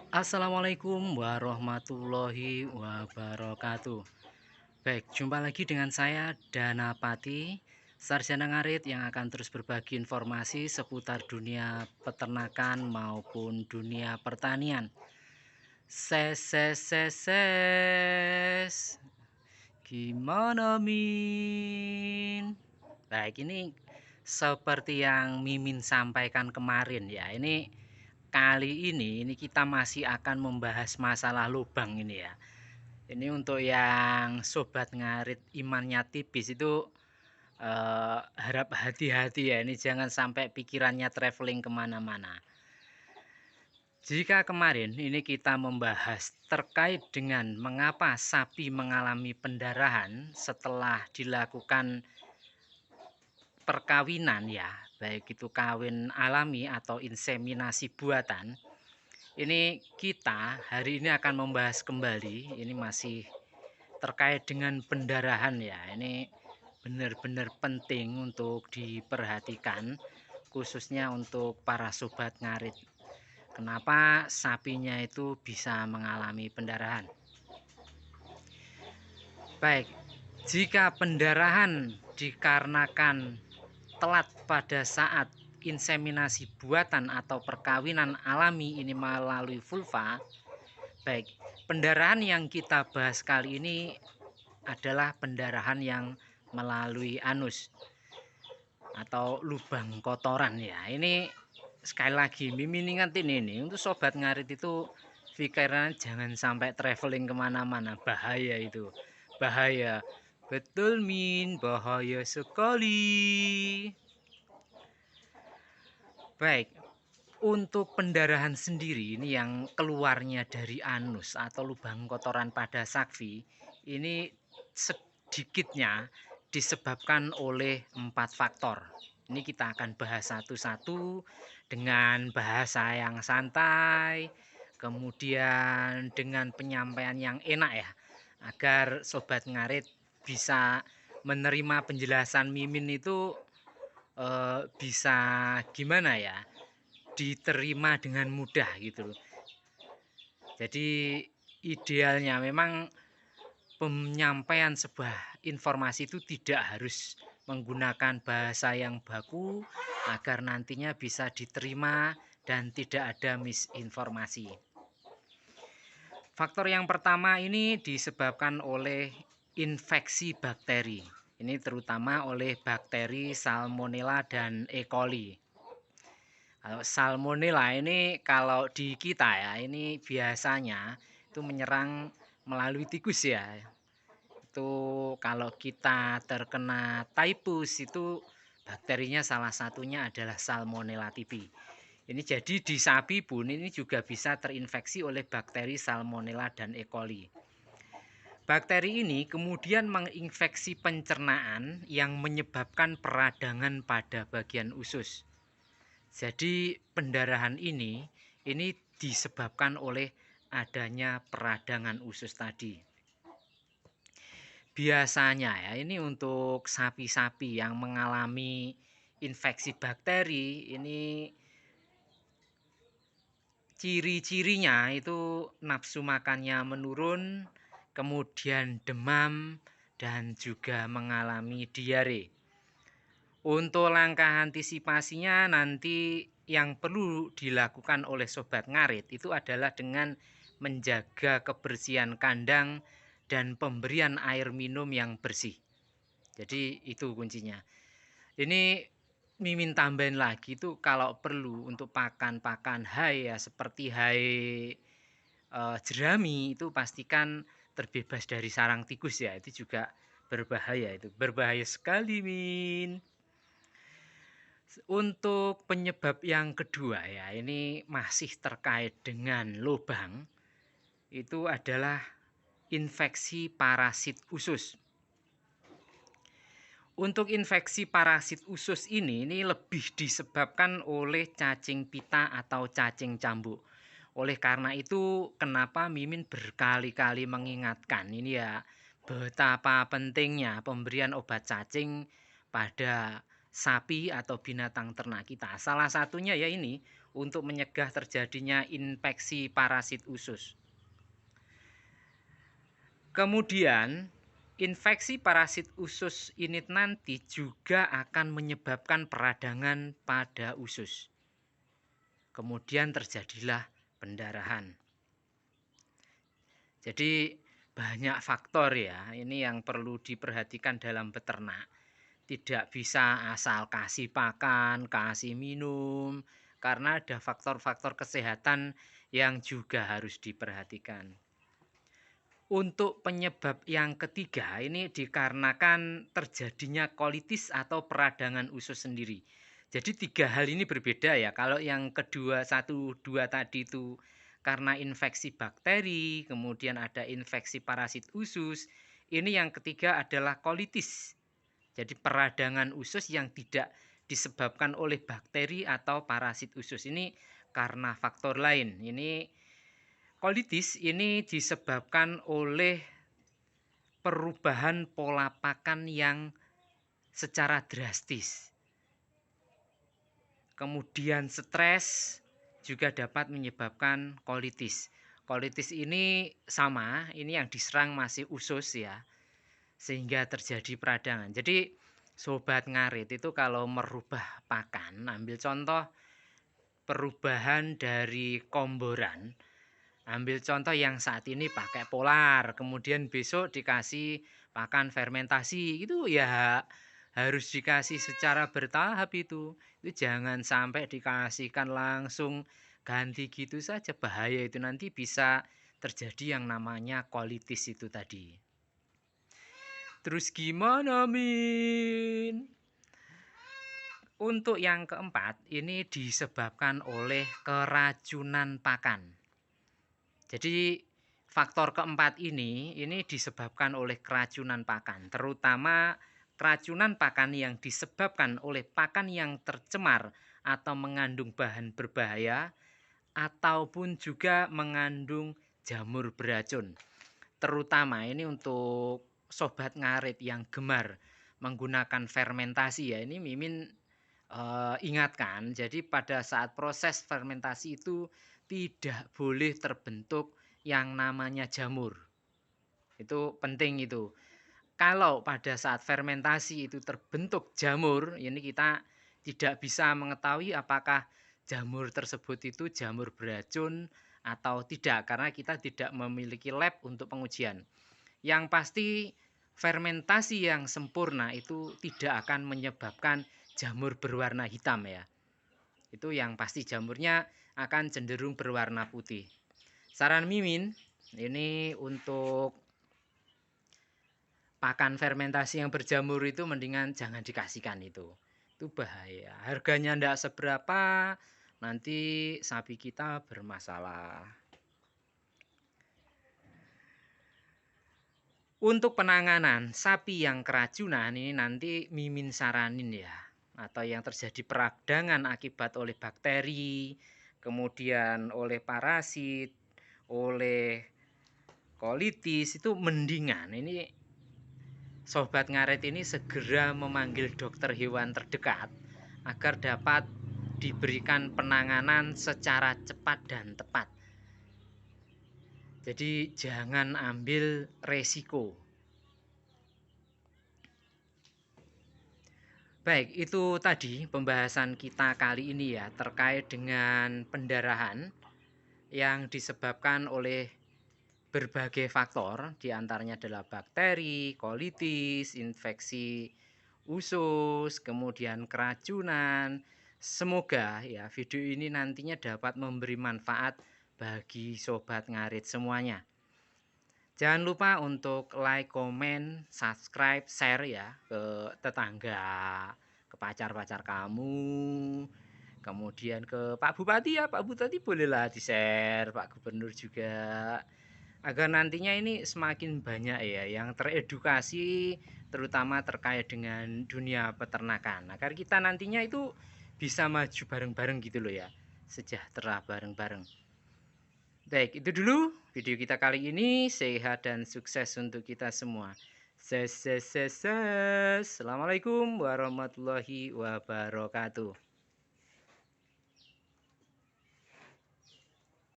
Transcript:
Assalamualaikum warahmatullahi wabarakatuh. Baik, jumpa lagi dengan saya Danapati, Sarjana Ngarit yang akan terus berbagi informasi seputar dunia peternakan maupun dunia pertanian. Ses, gimana Min? Baik, ini seperti yang Mimin sampaikan kemarin ya. Kali ini kita masih akan membahas masalah lubang ini ya. Ini untuk yang sobat ngarit imannya tipis itu harap hati-hati ya. Ini jangan sampai pikirannya traveling kemana-mana. Jika kemarin ini kita membahas terkait dengan mengapa sapi mengalami pendarahan setelah dilakukan perkawinan ya, baik itu kawin alami atau inseminasi buatan. Ini kita hari ini akan membahas kembali, ini masih terkait dengan pendarahan ya. Ini benar-benar penting untuk diperhatikan, khususnya untuk para sobat ngarit. Kenapa sapinya itu bisa mengalami pendarahan? Baik, jika pendarahan dikarenakan telat pada saat inseminasi buatan atau perkawinan alami ini melalui vulva. Baik, pendarahan yang kita bahas kali ini adalah pendarahan yang melalui anus atau lubang kotoran ya. Ini sekali lagi Mimin ingetin ini untuk sobat ngarit itu pikiran jangan sampai traveling kemana-mana, bahaya itu, bahaya betul Min, bahaya sekali. Baik, untuk pendarahan sendiri ini yang keluarnya dari anus atau lubang kotoran pada sapi ini sedikitnya disebabkan oleh 4 faktor. Ini kita akan bahas satu-satu dengan bahasa yang santai, kemudian dengan penyampaian yang enak ya, agar sobat ngarit bisa menerima penjelasan Mimin itu bisa gimana ya, diterima dengan mudah gitu loh. Jadi idealnya memang penyampaian sebuah informasi itu tidak harus menggunakan bahasa yang baku agar nantinya bisa diterima dan tidak ada misinformasi. Faktor yang pertama ini disebabkan oleh infeksi bakteri. Ini terutama oleh bakteri Salmonella dan E. coli. Kalau Salmonella ini kalau di kita ya, ini biasanya itu menyerang melalui tikus ya. Itu kalau kita terkena typhus itu bakterinya salah satunya adalah Salmonella typhi. Ini jadi di sapi pun ini juga bisa terinfeksi oleh bakteri Salmonella dan E. coli. Bakteri ini kemudian menginfeksi pencernaan yang menyebabkan peradangan pada bagian usus. Jadi pendarahan ini disebabkan oleh adanya peradangan usus tadi. Biasanya ya ini untuk sapi-sapi yang mengalami infeksi bakteri ini ciri-cirinya itu nafsu makannya menurun, kemudian demam dan juga mengalami diare. Untuk langkah antisipasinya nanti yang perlu dilakukan oleh sobat ngarit itu adalah dengan menjaga kebersihan kandang dan pemberian air minum yang bersih. Jadi itu kuncinya. Ini Mimin tambahin lagi itu kalau perlu untuk pakan-pakan hai ya seperti hai jerami itu pastikan terbebas dari sarang tikus ya. Itu juga berbahaya itu. Berbahaya sekali Min. Untuk penyebab yang kedua ya, ini masih terkait dengan lubang. Itu adalah infeksi parasit usus. Untuk infeksi parasit usus ini lebih disebabkan oleh cacing pita atau cacing cambuk. Oleh karena itu, kenapa Mimin berkali-kali mengingatkan ini ya, betapa pentingnya pemberian obat cacing pada sapi atau binatang ternak kita. Salah satunya ya ini untuk mencegah terjadinya infeksi parasit usus. Kemudian, infeksi parasit usus ini nanti juga akan menyebabkan peradangan pada usus. Kemudian terjadilah pendarahan. Jadi banyak faktor ya, ini yang perlu diperhatikan dalam beternak. Tidak bisa asal kasih pakan, kasih minum, karena ada faktor-faktor kesehatan yang juga harus diperhatikan. Untuk penyebab yang ketiga ini dikarenakan terjadinya kolitis atau peradangan usus sendiri. Jadi 3 hal ini berbeda ya. Kalau yang kedua 1, 2 tadi itu karena infeksi bakteri, kemudian ada infeksi parasit usus. Ini yang ketiga adalah kolitis. Jadi peradangan usus yang tidak disebabkan oleh bakteri atau parasit usus. Ini karena faktor lain. Ini kolitis ini disebabkan oleh perubahan pola pakan yang secara drastis. Kemudian stres juga dapat menyebabkan kolitis. Kolitis ini sama, ini yang diserang masih usus ya, sehingga terjadi peradangan. Jadi sobat ngarit itu kalau merubah pakan, ambil contoh perubahan dari komboran. Ambil contoh yang saat ini pakai polar, kemudian besok dikasih pakan fermentasi, itu ya harus dikasih secara bertahap itu. Itu jangan sampai dikasihkan langsung ganti gitu saja, bahaya itu, nanti bisa terjadi yang namanya kolitis itu tadi. Terus gimana, Min? Untuk yang keempat, ini disebabkan oleh keracunan pakan. Jadi faktor keempat ini disebabkan oleh keracunan pakan, terutama keracunan pakan yang disebabkan oleh pakan yang tercemar atau mengandung bahan berbahaya ataupun juga mengandung jamur beracun. Terutama ini untuk sobat ngarit yang gemar menggunakan fermentasi ya. Ini Mimin ingatkan, jadi pada saat proses fermentasi itu tidak boleh terbentuk yang namanya jamur. Itu penting itu. Kalau pada saat fermentasi itu terbentuk jamur, ini kita tidak bisa mengetahui apakah jamur tersebut itu jamur beracun atau tidak, karena kita tidak memiliki lab untuk pengujian. Yang pasti fermentasi yang sempurna itu tidak akan menyebabkan jamur berwarna hitam ya. Itu yang pasti, jamurnya akan cenderung berwarna putih. Saran Mimin, ini untuk pakan fermentasi yang berjamur itu mendingan jangan dikasihkan itu. Itu bahaya. Harganya ndak seberapa, nanti sapi kita bermasalah. Untuk penanganan sapi yang keracunan ini nanti Mimin saranin ya, atau yang terjadi peradangan akibat oleh bakteri, kemudian oleh parasit, oleh kolitis, itu mendingan ini sobat ngarit ini segera memanggil dokter hewan terdekat agar dapat diberikan penanganan secara cepat dan tepat. Jadi jangan ambil resiko. Baik, itu tadi pembahasan kita kali ini ya, terkait dengan pendarahan yang disebabkan oleh berbagai faktor, diantaranya adalah bakteri, kolitis, infeksi usus, kemudian keracunan. Semoga ya video ini nantinya dapat memberi manfaat bagi sobat ngarit semuanya. Jangan lupa untuk like, komen, subscribe, share ya ke tetangga, ke pacar-pacar kamu, kemudian ke Pak Bupati ya, Pak Bupati bolehlah di-share, Pak Gubernur juga, agar nantinya ini semakin banyak ya yang teredukasi, terutama terkait dengan dunia peternakan, agar kita nantinya itu bisa maju bareng-bareng gitu loh ya, sejahtera bareng-bareng. Baik, itu dulu video kita kali ini. Sehat dan sukses untuk kita semua. Assalamualaikum warahmatullahi wabarakatuh.